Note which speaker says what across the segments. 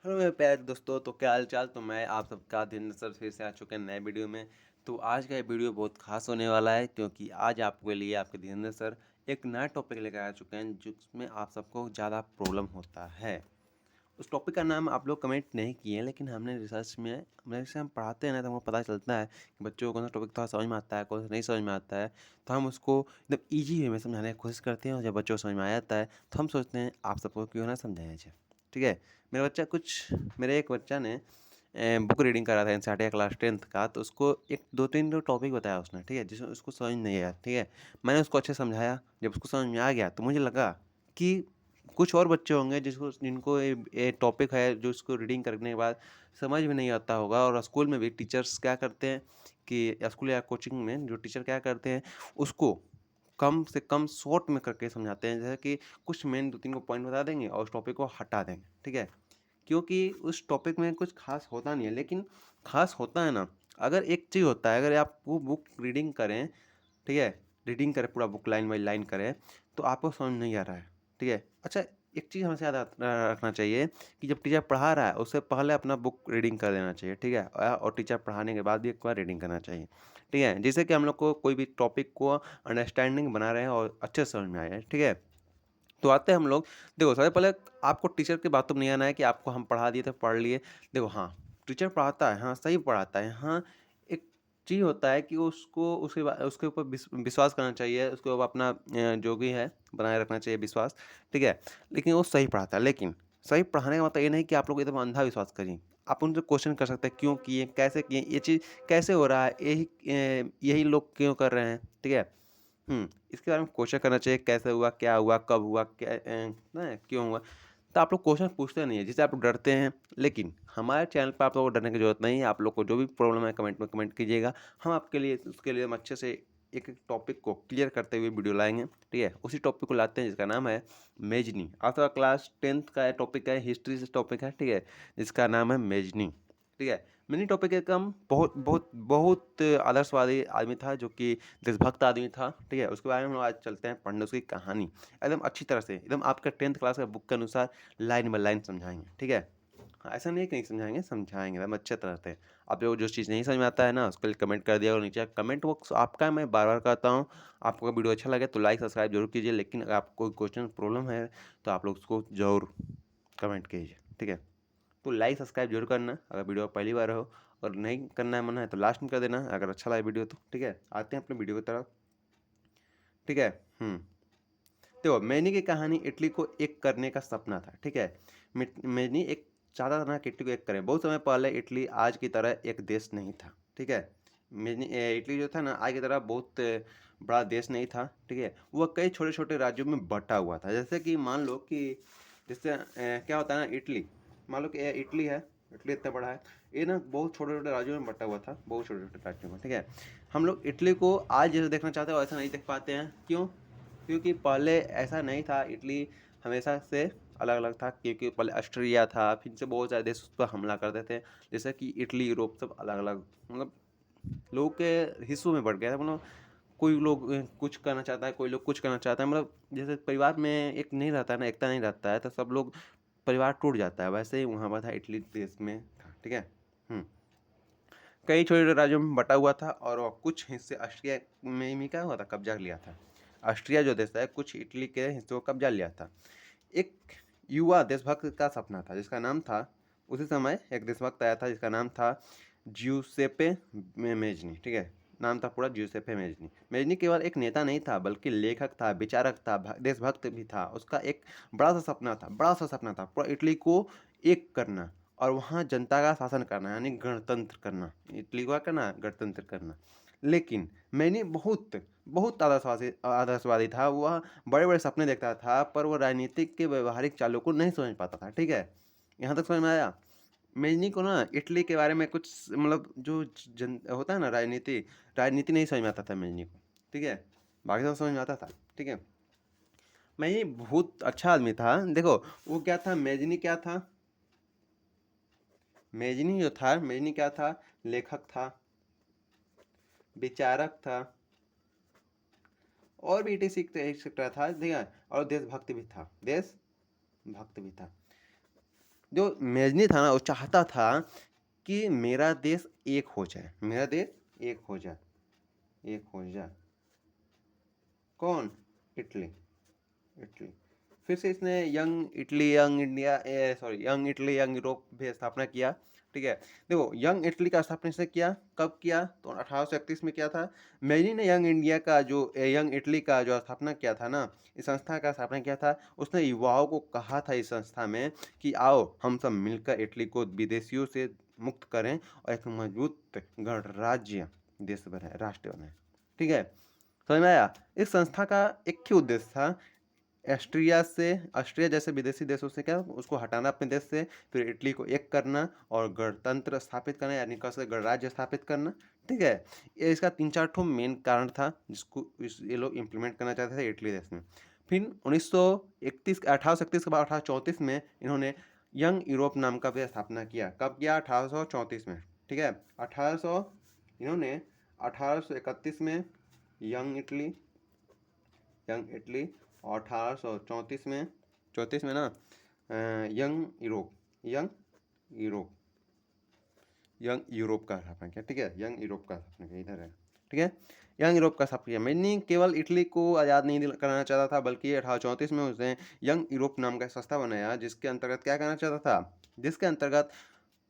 Speaker 1: Hello मेरे प्यारे दोस्तों, तो क्या हाल चाल। तो मैं आप सबका दिन सर फिर से आ चुके हैं नए वीडियो में। तो आज का ये वीडियो बहुत खास होने वाला है, क्योंकि आज आपके लिए आपके धीरेन्द्र सर एक नया टॉपिक लेकर आ चुके हैं जिसमें आप सबको ज़्यादा प्रॉब्लम होता है। उस टॉपिक का नाम आप लोग कमेंट नहीं किए हैं, लेकिन हमने रिसर्च में जैसे हम पढ़ाते हैं ना, तो हमको पता चलता है कि बच्चों को कौन सा टॉपिक थोड़ा समझ में आता है, कौन सा नहीं समझ में आता है। तो हम उसको एकदम ईजी वे में समझाने की कोशिश करते हैं, और जब बच्चों को समझ में आ जाता है तो हम सोचते हैं आप सबको क्यों ना समझाया जाए। ठीक है। मेरे एक बच्चा ने बुक रीडिंग करा था एनसीईआरटी क्लास 10th का। तो उसको एक दो तीन जो टॉपिक बताया उसने, ठीक है, जिसमें उसको समझ नहीं आया। ठीक है। मैंने उसको अच्छे से समझाया। जब उसको समझ में आ गया तो मुझे लगा कि कुछ और बच्चे होंगे जिनको ये टॉपिक है जो उसको रीडिंग करने के बाद समझ में नहीं आता होगा। और स्कूल में भी टीचर्स क्या करते हैं कि स्कूल या कोचिंग में जो टीचर क्या करते हैं उसको कम से कम शॉर्ट में करके समझाते हैं। जैसे कि कुछ मेन दो तीन को पॉइंट बता देंगे और उस टॉपिक को हटा देंगे। ठीक है। क्योंकि उस टॉपिक में कुछ खास होता नहीं है, लेकिन खास होता है ना, अगर एक चीज़ होता है, अगर आप वो बुक रीडिंग करें, ठीक है, रीडिंग करें पूरा बुक लाइन बाई लाइन करें, तो आपको समझ नहीं आ रहा है। ठीक है। अच्छा, एक चीज़ हमेशा याद रखना चाहिए कि जब टीचर पढ़ा रहा है उससे पहले अपना बुक रीडिंग कर देना चाहिए। ठीक है। और टीचर पढ़ाने के बाद भी एक बार रीडिंग करना चाहिए। ठीक है, जिससे कि हम लोग को कोई भी टॉपिक को अंडरस्टैंडिंग बना रहे हैं और अच्छे से समझ में आए। ठीक है। तो आते हैं हम लोग। देखो, सबसे पहले आपको टीचर की बातों में नहीं आना है कि आपको हम पढ़ा दिए तो पढ़ लिए। देखो, हाँ, टीचर पढ़ाता है, हाँ सही पढ़ाता है। हाँ, एक चीज़ होता है कि उसको उसके ऊपर विश्वास करना चाहिए, उसके ऊपर अपना जो भी है बनाए रखना चाहिए विश्वास। ठीक है। लेकिन वो सही पढ़ाता है। लेकिन सही पढ़ाने का मतलब ये नहीं कि आप लोग एकदम अंधा विश्वास करिए। आप उनसे क्वेश्चन कर सकते हैं, क्यों किए, कैसे किए, ये चीज़ कैसे हो रहा है, यही लोग क्यों कर रहे हैं। ठीक है। इसके बारे में क्वेश्चन करना चाहिए, कैसे हुआ, क्या हुआ, कब हुआ, क्या ना क्यों हुआ। तो आप लोग क्वेश्चन पूछते नहीं है, जिससे आप लोग डरते हैं। लेकिन हमारे चैनल पर आप लोगों को डरने की जरूरत नहीं है। आप लोग को जो भी प्रॉब्लम है कमेंट में कमेंट कीजिएगा। हम आपके लिए उसके लिए हम अच्छे से एक एक टॉपिक को क्लियर करते हुए वीडियो लाएंगे। ठीक है। उसी टॉपिक को लाते हैं जिसका नाम है मेजनी। आपका क्लास 10th का टॉपिक है, हिस्ट्री से टॉपिक है। ठीक है। जिसका नाम है मेजनी। ठीक है। मिनी टॉपिक एक हम बहुत बहुत बहुत आदर्शवादी आदमी था, जो कि देशभक्त आदमी था। ठीक है। उसके बारे में हम लोग आज चलते हैं पढ़ने, उसकी कहानी एकदम अच्छी तरह से, एकदम आपका 10th क्लास का बुक के अनुसार लाइन बाय लाइन समझाएंगे। ठीक है। हाँ, ऐसा नहीं है कि नहीं समझाएंगे, समझाएंगे एकदम अच्छे तरह से। आप लोग जो चीज़ नहीं समझ में आता है ना, उसके लिए कमेंट कर दिया, और नीचे कमेंट बॉक्स आपका है, मैं बार बार कहता हूँ। आपको वीडियो अच्छा लगे तो लाइक सब्सक्राइब जरूर कीजिए। लेकिन अगर आपको कोई क्वेश्चन प्रॉब्लम है तो आप लोग उसको जरूर कमेंट कीजिए। ठीक है। तो लाइक सब्सक्राइब जरूर करना अगर वीडियो पहली बार हो, और नहीं करना है मन है तो लास्ट में कर देना अगर अच्छा लगा वीडियो तो। ठीक है। आते हैं अपने वीडियो की तरफ। ठीक है। हम्म देखो, मैनी की कहानी, इटली को एक करने का सपना था। ठीक है। मैनी एक चाहता था ना कि इटली को एक करें। बहुत समय पहले इटली आज की तरह एक देश नहीं था। ठीक है। इटली जो था ना, आज की तरह बहुत बड़ा देश नहीं था। ठीक है। वह कई छोटे छोटे राज्यों में बटा हुआ था। जैसे कि मान लो कि जैसे क्या होता है ना, इटली, मान लो कि इटली है। इटली इतना बड़ा है, ये ना बहुत छोटे छोटे राज्यों में बटा हुआ था, बहुत छोटे छोटे राज्यों में। ठीक है। हम लोग इटली को आज जैसे देखना चाहते हैं वैसा नहीं देख पाते हैं। क्यों? क्योंकि पहले ऐसा नहीं था। इटली हमेशा से अलग अलग था, क्योंकि पहले ऑस्ट्रिया था, फिर से बहुत सारे देश उस पर हमला करते थे। जैसे कि इटली, यूरोप सब अलग अलग, मतलब लोगों के हिस्सों में बढ़ गया था। मतलब कोई लोग कुछ करना चाहता है, कोई लोग कुछ करना चाहता है। मतलब जैसे परिवार में एक नहीं रहता है ना, एकता नहीं रहता है, तो सब लोग परिवार टूट जाता है। वैसे ही वहाँ पर था, इटली देश में था। ठीक है। हम्म कई छोटे छोटे राज्यों में बटा हुआ था, और वो कुछ हिस्से ऑस्ट्रिया में भी क्या हुआ था, कब्जा लिया था। ऑस्ट्रिया जो देश है, कुछ इटली के हिस्सों को कब्जा लिया था। एक युवा देशभक्त का सपना था जिसका नाम था, उसी समय एक देशभक्त आया था जिसका नाम था ज्यूसेपे मेजनी। ठीक है। नाम था पूरा ज्यूसेपे मेजनी। मेजनी केवल एक नेता नहीं था, बल्कि लेखक था, विचारक था, देशभक्त भी था। उसका एक बड़ा सा सपना था, बड़ा सा सपना था, पूरा इटली को एक करना, और वहाँ जनता का शासन करना, यानी गणतंत्र करना। इटली को क्या करना, गणतंत्र करना। लेकिन मैंने बहुत बहुत आदर्शवादी था वह। बड़े बड़े सपने देखता था, पर वो राजनीतिक के व्यवहारिक चालों को नहीं समझ पाता था। ठीक है। यहाँ तक समझ में आया। मेजनी को ना इटली के बारे में कुछ, मतलब जो जन होता है ना, राजनीति राजनीति नहीं समझ में आता था मेजनी को। ठीक है। बाकी सब समझ में आता था। ठीक है। मेजनी बहुत अच्छा आदमी था। देखो, वो क्या था, मेजनी क्या था, मेजनी जो था, मेजनी क्या था, लेखक था, विचारक था, और भी एक सेक्टर था। ठीक है। और देशभक्त भी था, देशभक्त भी था। जो मेजनी था ना वो चाहता था कि मेरा देश एक हो जाए, मेरा देश एक हो जाए, एक हो जाए। कौन? Italy, Italy. फिर से इसने young Italy, young India, sorry young Italy young Europe भी स्थापना किया। ठीक है, देखो यंग इटली का स्थापना इसने किया, कब किया? तो 1831 में किया था। मेजनी ने यंग इंडिया का जो यंग इटली का जो स्थापना किया था ना, इस संस्था का स्थापना किया था। उसने युवाओं को कहा था इस संस्था में कि आओ हम सब मिलकर इटली को विदेशियों से मुक्त करें और एक मजबूत गणराज्य देश बनाए, राष्ट्र बनाए। ठीक है, समझ में आया? इस संस्था का एक ही उद्देश्य था, ऑस्ट्रिया जैसे विदेशी देशों से क्या उसको हटाना अपने देश से, फिर इटली को एक करना और गणतंत्र स्थापित करना, यानी कैसे गणराज्य स्थापित करना। ठीक है, ये इसका 3-4 ठो मेन कारण था जिसको ये लोग इम्प्लीमेंट करना चाहते थे इटली देश में। फिर 1831 के बाद 1834 में इन्होंने यंग यूरोप नाम का भी स्थापना किया। कब किया? 1834 में। ठीक है, 1800 इन्होंने 1831 में यंग इटली और 1834 में, 34 में ना young Europe, young Europe, young Europe का स्थापना किया। ठीक है, यंग यूरोप का स्थापना किया, इधर है। ठीक है, यंग यूरोप का स्थापना किया। मैंने केवल इटली को आज़ाद नहीं कराना चाहता था, बल्कि 1834 में उसने यंग यूरोप नाम का संस्था बनाया, जिसके अंतर्गत क्या करना चाहता था, जिसके अंतर्गत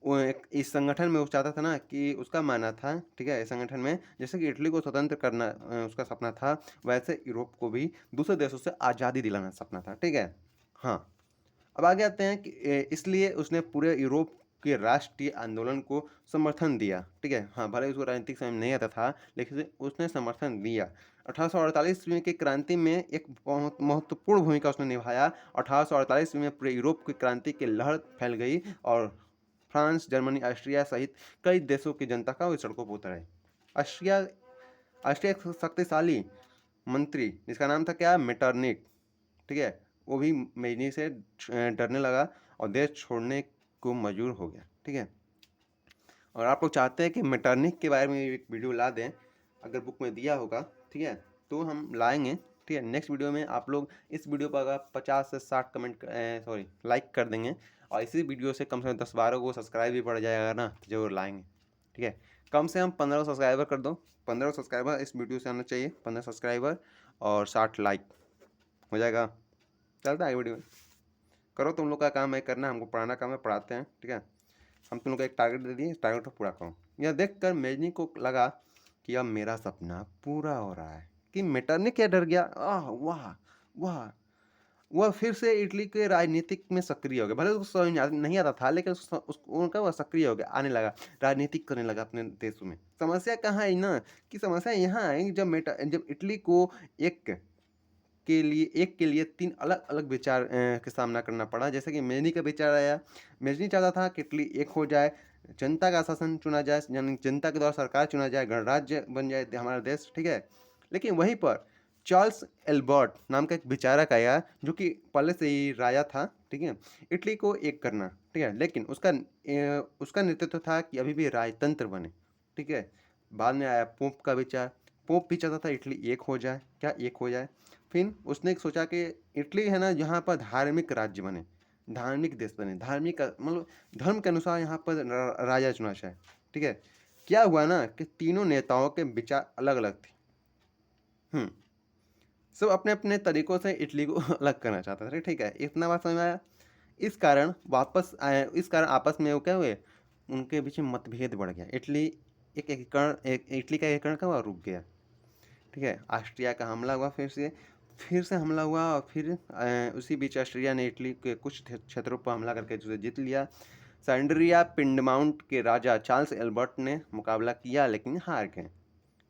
Speaker 1: वो एक इस संगठन में वो चाहता था ना कि उसका मानना था, ठीक है, इस संगठन में जैसे कि इटली को स्वतंत्र करना उसका सपना था, वैसे यूरोप को भी दूसरे देशों से आज़ादी दिलाना सपना था। ठीक है, हाँ। अब आगे आते हैं कि इसलिए उसने पूरे यूरोप के राष्ट्रीय आंदोलन को समर्थन दिया। ठीक है, हाँ, भले उसको राजनीतिक समझ नहीं आता था, लेकिन उसने समर्थन दिया। 1848 में की क्रांति में एक बहुत महत्वपूर्ण भूमिका उसने निभाया। 1848 में पूरे यूरोप की क्रांति की लहर फैल गई और फ्रांस, जर्मनी, ऑस्ट्रिया सहित कई देशों की जनता का उस सड़कों पर उतर आई। ऑस्ट्रिया ऑस्ट्रिया एक शक्तिशाली मंत्री जिसका नाम था क्या? मेटरनिक। ठीक है, वो भी मेजनी से डरने लगा और देश छोड़ने को मजबूर हो गया। ठीक है, और आप लोग चाहते हैं कि मेटरनिक के बारे में एक वीडियो ला दें, अगर बुक में दिया होगा, ठीक है, तो हम लाएंगे। ठीक है, नेक्स्ट वीडियो में आप लोग इस वीडियो पर अगर 50 से 60 कमेंट सॉरी लाइक कर देंगे और इसी वीडियो से कम से कम 10-12 को सब्सक्राइब भी बढ़ जाएगा ना, तो जरूर लाएंगे। ठीक है, कम से कम 15 सब्सक्राइबर कर दो, 15 सब्सक्राइबर इस वीडियो से आना चाहिए, 15 सब्सक्राइबर और 60 लाइक हो जाएगा। चलता है वीडियो में, करो, तुम लोग का काम है करना, हमको पढ़ाना काम है, पढ़ाते हैं। ठीक है, हम तुम लोग को एक टारगेट दे दिए, इस टारगेट को पूरा करो। यह देखकर मेजनी को लगा कि अब मेरा सपना पूरा हो रहा है, कि मेटरनिक क्या डर गया। वाह वाह, वह फिर से इटली के राजनीतिक में सक्रिय हो गया। भले उसको समझ नहीं आता था, लेकिन उनका वह सक्रिय हो गया, आने लगा, राजनीतिक करने लगा अपने देशों में। समस्या कहाँ है ना, कि समस्या यहाँ है कि जब इटली को एक के लिए 3 अलग अलग विचार का सामना करना पड़ा। जैसे कि मेजनी का विचार आया, मेजनी चाहता था कि इटली एक हो जाए, जनता का शासन चुना जाए, यानी जनता के द्वारा सरकार चुना जाए, गणराज्य बन जाए हमारा देश। ठीक है, लेकिन वहीं पर चार्ल्स एल्बर्ट नाम का एक विचारक आया, जो कि पहले से ही राजा था। ठीक है, इटली को एक करना। ठीक है, लेकिन उसका नेतृत्व था कि अभी भी राजतंत्र बने। ठीक है, बाद में आया पोप का विचार, पोप भी चाहता था इटली एक हो जाए, क्या एक हो जाए। फिर उसने सोचा कि इटली है ना, जहाँ पर धार्मिक राज्य बने, धार्मिक देश बने, धार्मिक मतलब धर्म के अनुसार यहाँ पर राजा चुना जाए। ठीक है, क्या हुआ ना कि तीनों नेताओं के विचार अलग अलग थे। सब अपने अपने तरीकों से इटली को अलग करना चाहते थे। ठीक है, इतना बात समझ में आया। इस कारण आपस में वो क्या हुए, उनके बीच में मतभेद बढ़ गया। इटली का एकीकरण का हुआ, रुक गया। ठीक है, ऑस्ट्रिया का हमला हुआ, फिर से हमला हुआ और फिर उसी बीच ऑस्ट्रिया ने इटली के कुछ क्षेत्रों पर हमला करके उसे जीत लिया। सैंडरिया पिंडमाउंट के राजा चार्ल्स एल्बर्ट ने मुकाबला किया, लेकिन हार गए,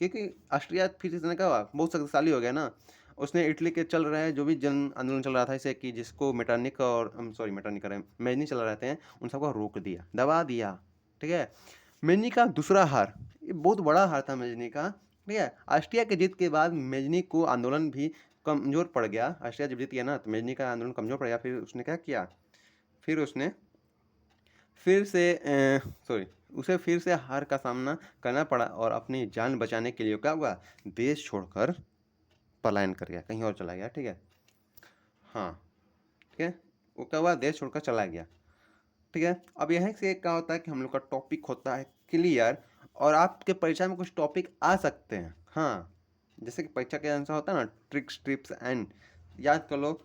Speaker 1: क्योंकि ऑस्ट्रिया फिर से क्या हुआ, बहुत शक्तिशाली हो गया ना। उसने इटली के चल रहे जो भी जन आंदोलन चल रहा था, इसे कि जिसको मेटरनिक और मेटरनिक करें मेजनी चला रहते हैं, उन सबको रोक दिया, दबा दिया। ठीक है, मेजनी का दूसरा हार, ये बहुत बड़ा हार था मेजनी का। ठीक है, ऑस्ट्रिया के जीत के बाद मेजनी को आंदोलन भी कमजोर पड़ गया। ऑस्ट्रिया जब जीत गया ना, तो मेजनी का आंदोलन कमजोर पड़ गया। फिर उसने क्या किया, फिर उसने फिर से सॉरी उसे फिर से हार का सामना करना पड़ा और अपनी जान बचाने के लिए क्या हुआ, देश छोड़कर पलायन कर गया, कहीं और चला गया। ठीक है, हाँ, ठीक है, वो क्या हुआ, देश छोड़कर चला गया। ठीक है। अब यहाँ से क्या होता है कि हम लोग का टॉपिक होता है क्लियर, और आपके परीक्षा में कुछ टॉपिक आ सकते हैं। हाँ, जैसे कि परीक्षा के आंसर होता है ना, ट्रिक्स ट्रिप्स एंड, याद कर लो।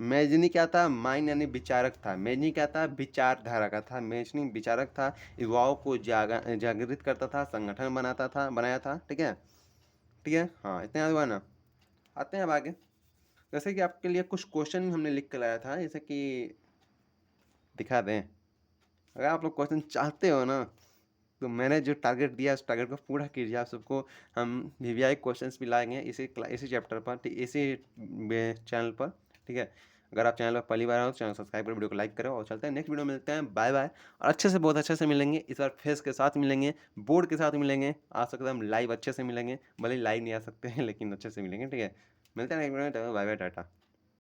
Speaker 1: मेजनी क्या था? माइंड यानी विचारक था। मेजनी क्या था? विचारधारा का था। मेजनी विचारक था, युवाओं को जागृत करता था, संगठन बनाया था। ठीक है, ठीक है। हाँ, इतना याद हुआ ना। आते हैं अब आगे। जैसे कि आपके लिए कुछ क्वेश्चन हमने लिख के लाया था, जैसे कि दिखा दें। अगर आप लोग क्वेश्चन चाहते हो ना, तो मैंने जो टारगेट दिया उस टारगेट को पूरा कीजिए। आप सबको हम वीवीआई क्वेश्चंस भी लाएंगे इसी चैप्टर पर, ठीक, इसी चैनल पर। ठीक है। अगर आप चैनल पर पहली बार हो तो चैनल सब्सक्राइब करो, वीडियो को लाइक करो, और चलते हैं नेक्स्ट वीडियो में। मिलते हैं, बाय बाय। और अच्छे से, बहुत अच्छे से मिलेंगे इस बार। फेस के साथ मिलेंगे, बोर्ड के साथ मिलेंगे। आ सकता है हम लाइव अच्छे से मिलेंगे, भले लाइव नहीं आ सकते हैं लेकिन अच्छे से मिलेंगे। ठीक है, मिलते हैं नेक्स्ट वीडियो में। Bye bye, Tata.